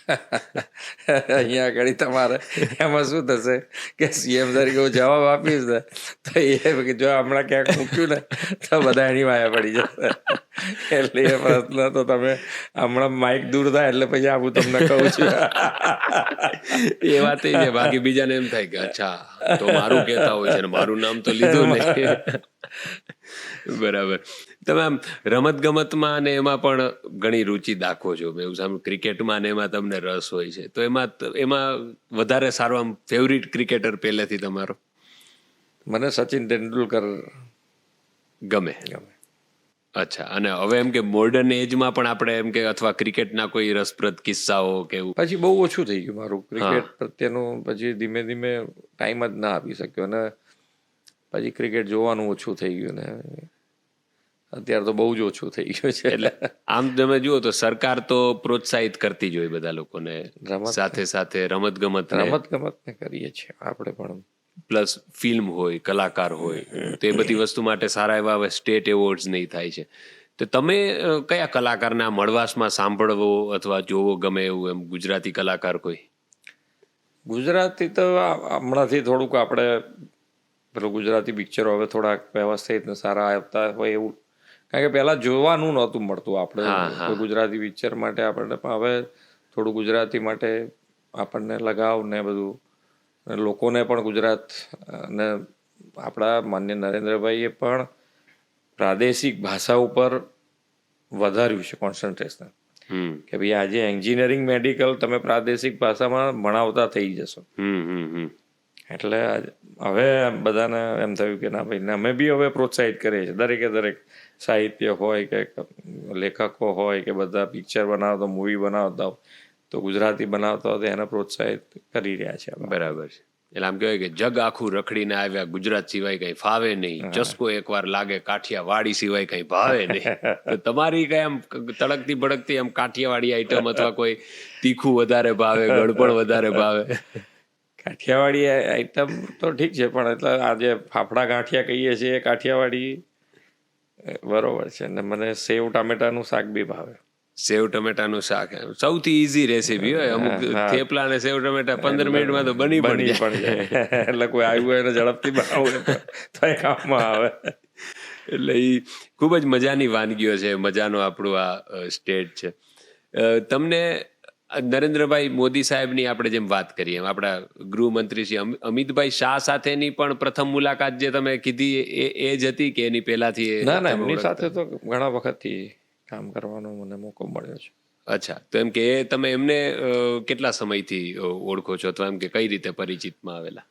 અહીંયા આગળ તમારે એમાં શું થશે કે સીએમ તરીકે હું જવાબ આપીશ ને તો એ જો હમણાં ક્યાંક મૂક્યું ને તો બધા એની વાયા પડી જશે. એટલે એ પ્રશ્ન તો તમે હમણાં માઇક દૂર થાય એટલે પછી હું તમને કહું છું. એ વાત એ છે, બાકી બીજાને એમ થાય કે અચ્છા તો મારું કહેતા હોય છે ને મારું નામ તો લીધું નહીં. બરાબર. તમે આમ રમત ગમતમાં અને એમાં પણ ઘણી રુચિ દાખવો છો. મેં એવું સાંભળ્યું ક્રિકેટમાં ને એમાં તમને રસ હોય છે, તો એમાં વધારે સારો આમ ફેવરિટ ક્રિકેટર પહેલેથી તમારો? મને સચિન તેંડુલકર ગમે. ગમે. અચ્છા. અને હવે એમ કે મોડર્ન એજમાં પણ આપણે એમ કે અથવા ક્રિકેટના કોઈ રસપ્રદ કિસ્સાઓ કે એવું? પછી બહુ ઓછું થઈ ગયું મારું ક્રિકેટ પ્રત્યેનું. પછી ધીમે ધીમે ટાઈમ જ ના આપી શક્યો અને પછી ક્રિકેટ જોવાનું ઓછું થઈ ગયું ને અત્યારે તો બહુ જ ઓછું થઈ ગયું છે. એટલે આમ તમે જુઓ તો સરકાર તો પ્રોત્સાહિત કરતી જ હોય બધા લોકોને, સાથે સાથે રમત ગમતને કરીએ છીએ આપણે પણ. પ્લસ ફિલ્મ હોય, કલાકાર હોય, તો એ બધી વસ્તુ માટે સારા એવા સ્ટેટ એવોર્ડ્સ નહીં થાય છે. તો તમે કયા કલાકારના મળવાશમાં સાંભળવો અથવા જોવો ગમે એવું એમ ગુજરાતી કલાકાર કોઈ? ગુજરાતી તો હમણાંથી થોડુંક આપણે પેલું ગુજરાતી પિક્ચરો હવે થોડાક વ્યવસ્થિત ને સારા આવતા હોય એવું, કારણ કે પહેલાં જોવાનું નહોતું મળતું આપણે કોઈ ગુજરાતી પિક્ચર માટે આપણને, પણ હવે થોડું ગુજરાતી માટે આપણને લગાવ ને બધું, લોકોને પણ ગુજરાત અને આપણા માન્ય નરેન્દ્રભાઈએ પણ પ્રાદેશિક ભાષા ઉપર વધાર્યું છે કોન્સન્ટ્રેશન કે ભાઈ આજે એન્જિનિયરિંગ મેડિકલ તમે પ્રાદેશિક ભાષામાં ભણાવતા થઈ જશો. એટલે હવે બધાને એમ થયું કે ના ભાઈ અમે બી હવે પ્રોત્સાહિત કરીએ છીએ. દરેક સાહિત્ય હોય કે લેખકો હોય કે બધા પિક્ચર બનાવતા મૂવી બનાવતા હોય તો ગુજરાતી બનાવતા હોય તો એને પ્રોત્સાહિત કરી રહ્યા છે. બરાબર છે. એટલે આમ કહેવાય કે જગ આખું રખડીને આવ્યા, ગુજરાત સિવાય કંઈ ફાવે નહીં, ચસ્કો એકવાર લાગે કાઠિયાવાડી સિવાય કંઈ ભાવે નહીં. તો તમારી કઈ આમ તડકતી ભડકતી આમ કાઠિયાવાડી આઈટમ અથવા કોઈ તીખું વધારે ભાવે, ગળપણ વધારે ભાવે? કાઠિયાવાડી આઈટમ તો ઠીક છે, પણ એટલે આજે ફાફડા ગાંઠિયા કહીએ છીએ એ કાઠિયાવાડી બરોબર છે. ને મને સેવ ટામેટાનું શાક બી ભાવે. સેવ ટમેટાનું શાક સૌથી ઈઝી રેસીપી હોય. અમુક થેપલા અને સેવ ટમેટા 15 મિનિટમાં તો બની પણ જાય. એટલે કોઈ આવ્યું હોય એને ઝડપથી બનાવવું તો એ કામમાં આવે. એટલે એ ખૂબ જ મજાની વાનગીઓ છે, મજાનો આપણું આ સ્ટેટ છે. તમને નરેન્દ્રભાઈ મોદી સાહેબની આપણે જેમ વાત કરીએ એમ આપણા ગૃહમંત્રી શ્રી અમિતભાઈ શાહ સાથેની પણ પ્રથમ મુલાકાત જે તમે કીધી એ જ હતી કે એની પહેલાથી? ના, એમની સાથે તો ઘણા વખતથી કામ કરવાનો મને મોકો મળ્યો છે. અચ્છા. તો એમ કે તમે એમને કેટલા સમયથી ઓળખો છો, અથવા એમ કે કઈ રીતે પરિચિતમાં આવેલા?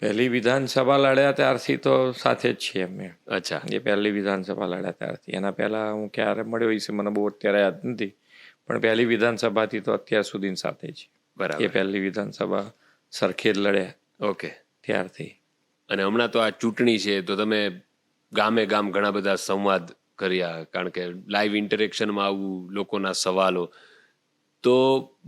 પહેલી વિધાનસભા લડ્યા ત્યારથી તો સાથે જ છીએ અમે. અચ્છા. એ પહેલી વિધાનસભા લડ્યા ત્યારથી. એના પહેલાં હું ક્યારે મળ્યો એ મને બહુ અત્યારે યાદ નથી, પણ પહેલી વિધાનસભાથી તો અત્યાર સુધી સાથે જ. બરાબર. એ પહેલી વિધાનસભા સરખેજ લડ્યા. ઓકે. ત્યારથી. અને હમણાં તો આ ચૂંટણી છે તો તમે ગામે ગામ ઘણા બધા સંવાદ કર્યા, કારણ કે લાઈવ ઇન્ટરેક્શનમાં આવું લોકોના સવાલો, તો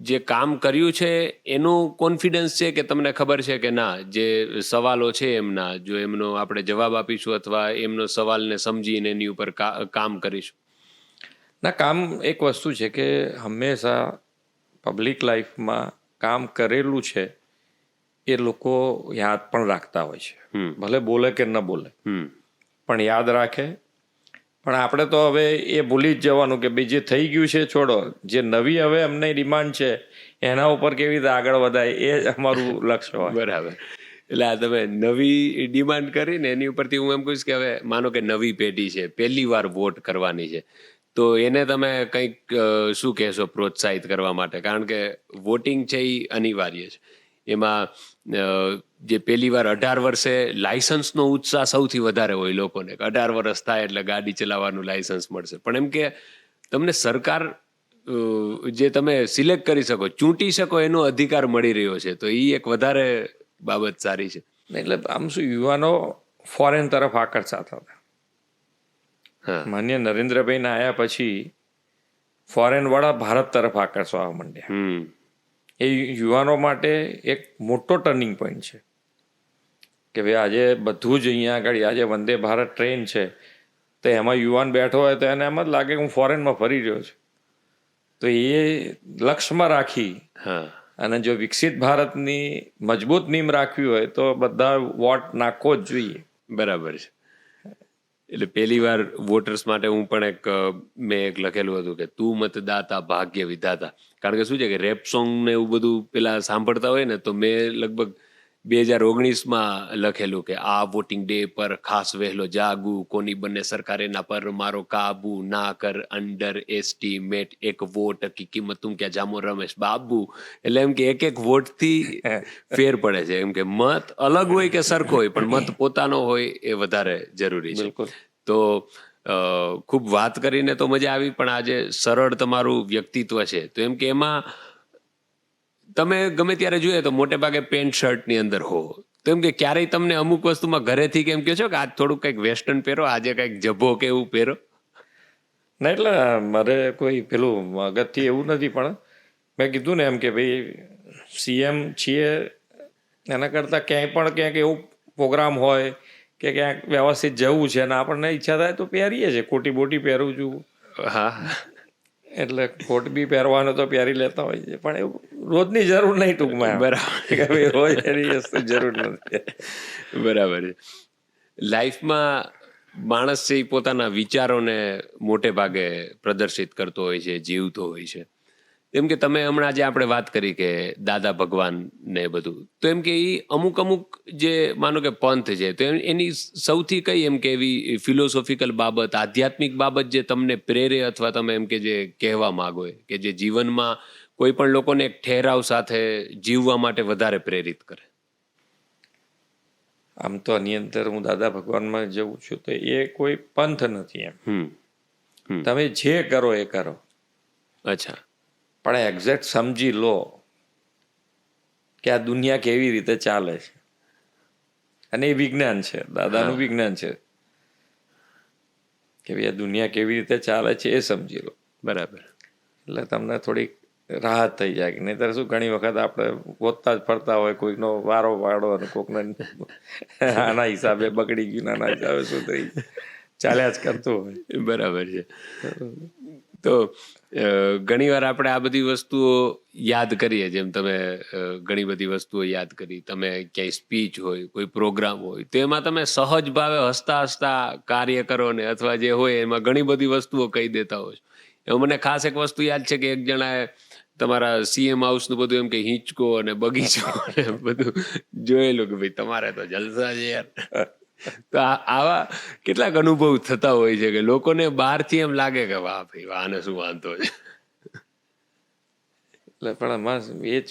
જે કામ કર્યું છે એનું કોન્ફિડન્સ છે કે તમને ખબર છે કે ના જે સવાલો છે એમના, જો એમનો આપણે જવાબ આપીશું અથવા એમનો સવાલને સમજીને એની ઉપર કામ કરીશું? ના, કામ એક વસ્તુ છે કે હંમેશા પબ્લિક લાઈફમાં કામ કરેલું છે એ લોકો યાદ પણ રાખતા હોય છે, ભલે બોલે કે ન બોલે પણ યાદ રાખે. પણ આપણે તો હવે એ ભૂલી જ જવાનું કે ભાઈ જે થઈ ગયું છે છોડો, જે નવી હવે અમને ડિમાન્ડ છે એના ઉપર કેવી રીતે આગળ વધાય એ જ અમારું લક્ષ્ય હોય. બરાબર. એટલે આ તમે નવી ડિમાન્ડ કરીને એની ઉપરથી હું એમ કહીશ કે હવે માનો કે નવી પેઢી છે, પહેલી વાર વોટ કરવાની છે, તો એને તમે કંઈક શું કહેશો પ્રોત્સાહિત કરવા માટે? કારણ કે વોટિંગ છે એ અનિવાર્ય છે. એમાં જે પહેલી વાર 18 વર્ષે લાયસન્સનો ઉત્સાહ સૌથી વધારે હોય લોકોને, 18 વર્ષ થાય એટલે ગાડી ચલાવવાનું લાયસન્સ મળશે. પણ એમ કે તમને સરકાર જે તમે સિલેક્ટ કરી શકો, ચૂંટી શકો એનો અધિકાર મળી રહ્યો છે, તો એ એક વધારે બાબત સારી છે. એટલે આમ શું યુવાનો ફોરેન તરફ આકર્ષાતા હતા. હા, માન્ય નરેન્દ્રભાઈના આવ્યા પછી ફોરેન વાળા ભારત તરફ આકર્ષવા માંડ્યા. એ યુવાનો માટે એક મોટો ટર્નિંગ પોઈન્ટ છે કે ભાઈ આજે બધું જ અહીંયા આગળ, આજે વંદે ભારત ટ્રેન છે તો એમાં યુવાન બેઠો હોય તો એને એમ જ લાગે કે હું ફોરેનમાં ફરી રહ્યો છું. તો એ લક્ષ્યમાં રાખી હા, અને જો વિકસિત ભારતની મજબૂત નીમ રાખવી હોય તો બધા વોટ નાખવો જ જોઈએ. બરાબર છે. એટલે પહેલી વાર વોટર્સ માટે હું પણ મેં એક લખેલું હતું કે તું મતદાતા ભાગ્ય વિધાતા. કારણ કે શું છે કે રેપ સોંગ ને એવું બધું પેલા સાંભળતા હોય ને, તો મેં લગભગ 2019માં લખેલું કે આ વોટિંગ ડે પર ખાસ વહેલો જાગું, કોની બંને સરકાર એના પર મારો કાબુ, ના કર અંડર એસ્ટિમેટ, એક વોટ કી કિંમત તું ક્યાં જામો રમેશ બાબુ. એટલે એમ કે એક વોટથી ફેર પડે છે. એમ કે મત અલગ હોય કે સરખો હોય, પણ મત પોતાનો હોય એ વધારે જરૂરી છે. બિલકુલ. તો ખૂબ વાત કરીને તો મજા આવી, પણ આજે સરળ તમારું વ્યક્તિત્વ છે, તો એમ કે એમાં તમે ગમે ત્યારે જોઈએ તો મોટે ભાગે પેન્ટ શર્ટની અંદર હો, તો એમ કે ક્યારેય તમને અમુક વસ્તુમાં ઘરેથી કેમ કહો છો કે આજ થોડુંક કંઈક વેસ્ટર્ન પહેરો, આજે કંઈક જભો કે એવું પહેરો? ના, એટલે મારે કોઈ પેલું મગજથી એવું નથી, પણ મેં કીધું ને એમ કે ભાઈ સીએમ છીએ એના કરતાં ક્યાંક એવું પ્રોગ્રામ હોય કે ક્યાંક વ્યવસ્થિત જવું છે અને આપણને ઈચ્છા થાય તો પહેરીએ છીએ. કોટી બોટી પહેરું છું, હા, એટલે કોટ બી પહેરવાનો તો પહેરી લેતા હોય છે, પણ એવું રોજની જરૂર નહીં ટૂંકમાં. બરાબર. કે ભાઈ રોજ એની વસ્તુ જરૂર નથી. બરાબર છે. લાઈફમાં માણસ છે એ પોતાના વિચારોને મોટે ભાગે પ્રદર્શિત કરતો હોય છે, જીવતો હોય છે. એમ કે તમે હમણાં જે આપણે વાત કરી કે દાદા ભગવાન ને બધું, તો એમ કે એ અમુક જે માનો કે પંથ છે, તો એની સૌથી કઈ એમ કે એવી ફિલોસોફિકલ બાબત, આધ્યાત્મિક બાબત જે તમને પ્રેરે, અથવા તમે એમ કે જે કહેવા માંગો કે જે જીવનમાં કોઈ પણ લોકોને એક ઠેરાવ સાથે જીવવા માટે વધારે પ્રેરિત કરે? આમ તો આની અંદર હું દાદા ભગવાનમાં જઉં છું તો એ કોઈ પંથ નથી એમ. તમે જે કરો એ કરો, અચ્છા. પણ એક્ઝેક્ટ સમજી લો કે આ દુનિયા કેવી રીતે ચાલે છે, અને એ વિજ્ઞાન છે, દાદાનું વિજ્ઞાન છે કે ભાઈ આ દુનિયા કેવી રીતે ચાલે છે એ સમજી લો. બરાબર. એટલે તમને થોડીક રાહત થઈ જાય. કે નહીંતર શું ઘણી વખત આપણે ગોતતા જ ફરતા હોય, કોઈકનો વારો વાળો અને કોઈકને આના હિસાબે બગડી ગયું, આના હિસાબે શું થઈ ચાલ્યા જ કરતું હોય. બરાબર છે. તો ઘણીવાર આપણે આ બધી વસ્તુઓ યાદ કરીએ, જેમ તમે ઘણી બધી વસ્તુઓ યાદ કરી, તમે ક્યાંય સ્પીચ હોય, કોઈ પ્રોગ્રામ હોય, તો એમાં તમે સહજ ભાવે હસતા હસતા કાર્ય કરો ને, અથવા જે હોય એમાં ઘણી બધી વસ્તુઓ કહી દેતા હોય. એમાં મને ખાસ એક વસ્તુ યાદ છે કે એક જણાએ તમારા સીએમ હાઉસનું બધું એમ કે હિંચકો અને બગીચો ને બધું જોયેલું કે ભાઈ તમારે તો જલસા છે યાર. તો આવા કેટલાક અનુભવ થતા હોય છે કે લોકોને બહારથી એમ લાગે કે વાહ ભાઈ વાહ, આને શું વાંધો છે. એટલે પણ એમાં એ જ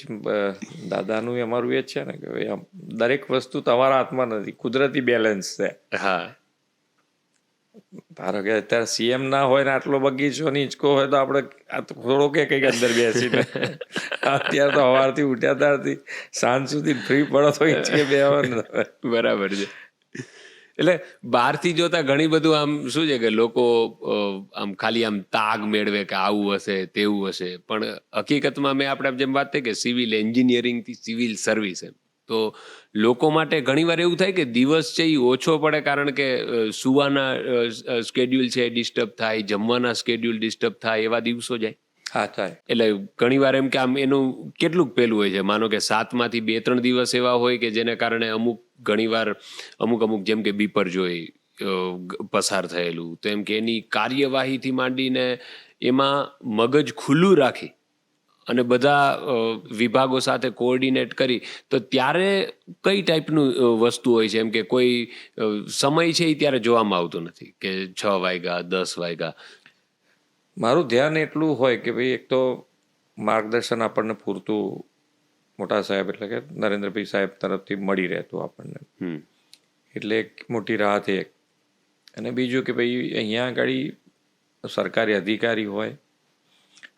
દાદાનું અમારું એ જ છે ને કે ભાઈ આમ દરેક વસ્તુ તમારા હાથમાં નથી, કુદરતી બેલેન્સ છે. હા, ધારો કે અત્યારે સીએમ ના હોય ને આટલો બગીચો ને હિંચકો હોય તો આપણે થોડો કે કંઈક અંદર બેસીને અત્યારે તો સવારથી ઉઠ્યા ત્યારથી સાંજ સુધી ફ્રી પડો તો હિંચકે બેસવાનું. બરાબર છે. એટલે બહારથી જોતા ઘણી બધું આમ શું છે કે લોકો આમ ખાલી આમ તાગ મેળવે કે આવું હશે તેવું હશે, પણ હકીકતમાં મેં આપણે જેમ વાત થઈ કે સિવિલ એન્જિનિયરિંગથી સિવિલ સર્વિસ, એમ તો લોકો માટે ઘણીવાર એવું થાય કે દિવસ છે એ ઓછો પડે કારણ કે સુવાના સ્કેડ્યુલ છે ડિસ્ટર્બ થાય, જમવાના સ્કેડ્યુલ ડિસ્ટર્બ થાય, એવા દિવસો જાય. હા થાય. એટલે ઘણીવાર એમ કે આમ એનું કેટલુંક પેલું હોય છે, માનો કે 7માંથી 2-3 દિવસ એવા હોય કે જેને કારણે ઘણીવાર અમુક જેમ કે બીપરજોય પસાર થયેલું, તો એમ કે એની કાર્યવાહીથી માંડીને એમાં મગજ ખુલ્લું રાખી અને બધા વિભાગો સાથે કોઓર્ડિનેટ કરી, તો ત્યારે કઈ ટાઈપનું વસ્તુ હોય છે? એમ કે કોઈ સમય છે એ ત્યારે જોવામાં આવતો નથી કે 6 વાગ્યા 10 વાગ્યા. મારું ધ્યાન એટલું હોય કે ભાઈ એક તો માર્ગદર્શન આપણને પૂરતું મોટા સાહેબ એટલે કે નરેન્દ્રભાઈ સાહેબ તરફથી મળી રહેતું આપણને, એટલે એક મોટી રાહત એક. અને બીજું કે ભાઈ અહીંયા આગળ સરકારી અધિકારી હોય,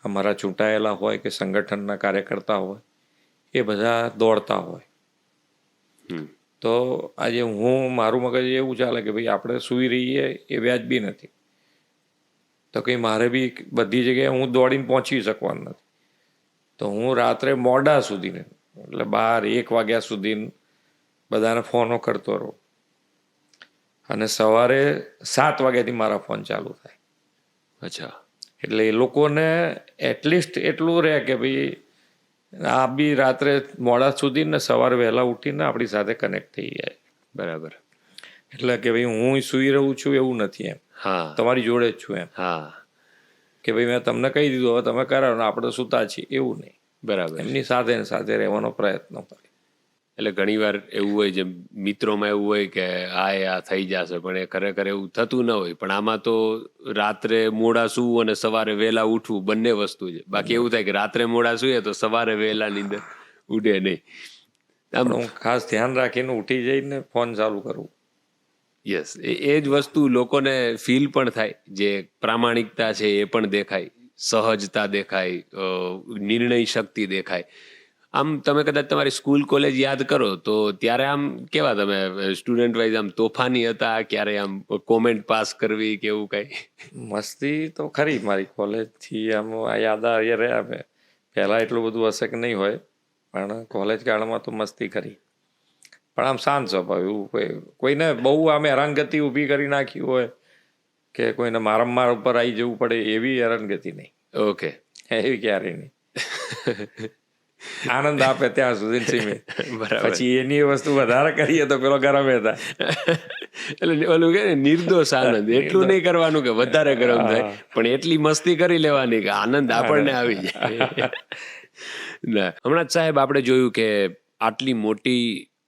અમારા ચૂંટાયેલા હોય કે સંગઠનના કાર્યકર્તા હોય, એ બધા દોડતા હોય. તો આજે મારું મગજ એવું ચાલે કે ભાઈ આપણે સૂઈ રહીએ એ વ્યાજબી નથી. તો કંઈ મારે બી બધી જગ્યાએ હું દોડીને પહોંચી શકવાનું નથી. તો હું રાત્રે મોડા સુધી એટલે 12-1 વાગ્યા સુધી બધાને ફોનો કરતો રહું, અને સવારે 7 વાગ્યાથી મારા ફોન ચાલુ થાય. અચ્છા. એટલે એ લોકોને એટલીસ્ટ એટલું રહે કે ભાઈ આ બી રાત્રે મોડા સુધી ને સવારે વહેલા ઉઠીને આપણી સાથે કનેક્ટ થઈ જાય. બરાબર. એટલે કે ભાઈ હું સૂઈ રહું છું એવું નથી, એમ હા, તમારી જોડે જ છું એમ. હા, કે ભાઈ મેં તમને કહી દીધું હવે તમે કરાવો ને આપણે સૂતા છીએ એવું નહીં. બરાબર. એમની સાથે રહેવાનો પ્રયત્ન કરે. એટલે ઘણીવાર એવું હોય, જેમ મિત્રોમાં એવું હોય કે આ થઈ જશે, પણ એ ખરેખર એવું થતું ન હોય. પણ આમાં તો રાત્રે મોડા સૂવું અને સવારે વહેલા ઉઠવું બંને વસ્તુ છે. બાકી એવું થાય કે રાત્રે મોડા સૂઈએ તો સવારે વહેલા નીંદર ઉઠે નહીં. પણ હું ખાસ ધ્યાન રાખીને ઉઠી જઈને ફોન ચાલુ કરું. યસ, એ જ વસ્તુ લોકોને ફીલ પણ થાય, જે પ્રામાણિકતા છે એ પણ દેખાય, સહજતા દેખાય, નિર્ણય શક્તિ દેખાય. આમ તમે કદાચ તમારી સ્કૂલ કોલેજ યાદ કરો તો ત્યારે આમ કેવા તમે સ્ટુડન્ટ વાઇઝ આમ તોફાની હતા? ક્યારે આમ કોમેન્ટ પાસ કરવી કે એવું કઈ? મસ્તી તો ખરી મારી કોલેજથી આમ યાદ આવી રહ્યા. મેં પહેલાં એટલું બધું હશે કે નહીં હોય, પણ કોલેજ કાળમાં તો મસ્તી કરી. પણ આમ શાંત સ્વભાવ, એવું કોઈને બહુ આમ હેરાનગતિ ઊભી કરી નાખી હોય કે કોઈને મારમાર ઉપર આવી જવું પડે એવી હેરાનગતિ નહીં. ઓકે. એવી ક્યારેય નહીં. આનંદ આપે ત્યાં સુધી સીમિત. બરાબર. પછી એની વસ્તુ વધારે કરીએ તો પેલો ગરમે થાય. એટલે ઓલું કે નિર્દોષ આનંદ, એટલું નહીં કરવાનું કે વધારે ગરમ થાય, પણ એટલી મસ્તી કરી લેવાની કે આનંદ આપણને આવી જાય. ના, હમણાં જ સાહેબ આપણે જોયું કે આટલી મોટી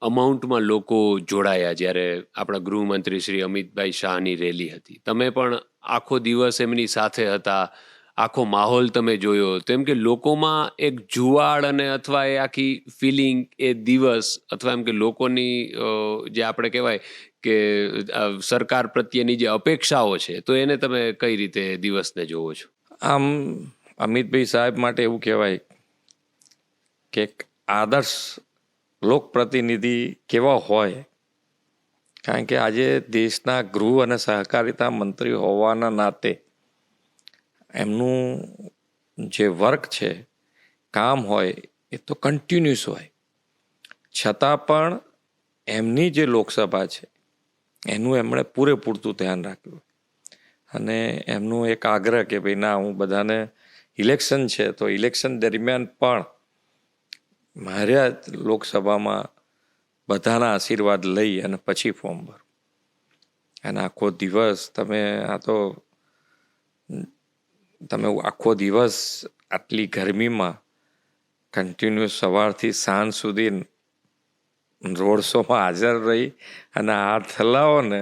અમાઉન્ટમાં લોકો જોડાયા જ્યારે આપણા ગૃહમંત્રી શ્રી અમિતભાઈ શાહની રેલી હતી. તમે પણ આખો દિવસ એમની સાથે હતા, આખો માહોલ તમે જોયો, તો એમ કે લોકોમાં એક જુવાળ અને અથવા એ આખી ફિલિંગ એ દિવસ અથવા એમ કે લોકોની જે આપણે કહેવાય કે સરકાર પ્રત્યેની જે અપેક્ષાઓ છે, તો એને તમે કઈ રીતે દિવસને જોવો છો? આમ અમિતભાઈ સાહેબ માટે એવું કહેવાય કે આદર્શ લોકપ્રતિનિધિ કેવા હોય, કારણ કે આજે દેશના ગૃહ અને સહકારિતા મંત્રી હોવાના નાતે એમનું જે વર્ક છે, કામ હોય, એ તો કન્ટિન્યુઅસ હોય. છતાં પણ એમની જે લોકસભા છે એનું એમણે પૂરેપૂરતું ધ્યાન રાખ્યું. અને એમનું એક આગ્રહ કે ભાઈ ના, હું બધાને ઇલેક્શન છે તો ઇલેક્શન દરમિયાન પણ મારા લોકસભામાં બધાના આશીર્વાદ લઈ અને પછી ફોર્મ ભરું. અને આખો દિવસ તમે આખો દિવસ આટલી ગરમીમાં કન્ટિન્યુઅસ સવારથી સાંજ સુધી રોડ શોમાં હાજર રહી અને હાથ હલાવો ને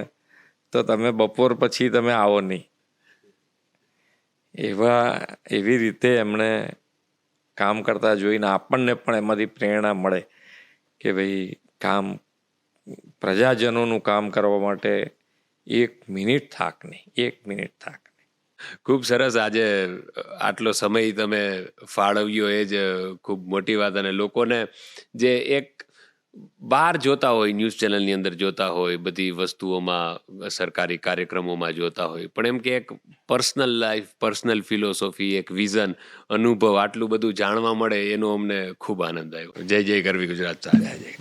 તો તમે બપોર પછી તમે આવો નહીં. એવી રીતે એમણે કામ કરતા જોઈને આપણને પણ એમાંથી પ્રેરણા મળે કે ભાઈ પ્રજાજનોનું કામ કરવા માટે 1 મિનિટ થાક નહીં. ખૂબ સરસ. આજે આટલો સમય તમે ફાળવ્યો એ જ ખૂબ મોટી વાત. અને લોકોને જે એક બહાર જોતા હોય, ન્યૂઝ ચેનલની અંદર જોતા હોય, બધી વસ્તુઓમાં, સરકારી કાર્યક્રમોમાં જોતા હોય, પણ એમ કે એક પર્સનલ લાઈફ, પર્સનલ ફિલોસોફી, એક વિઝન, અનુભવ, આટલું બધું જાણવા મળે, એનો અમને ખૂબ આનંદ આવ્યો. જય જય ગરવી ગુજરાત. ચાલે.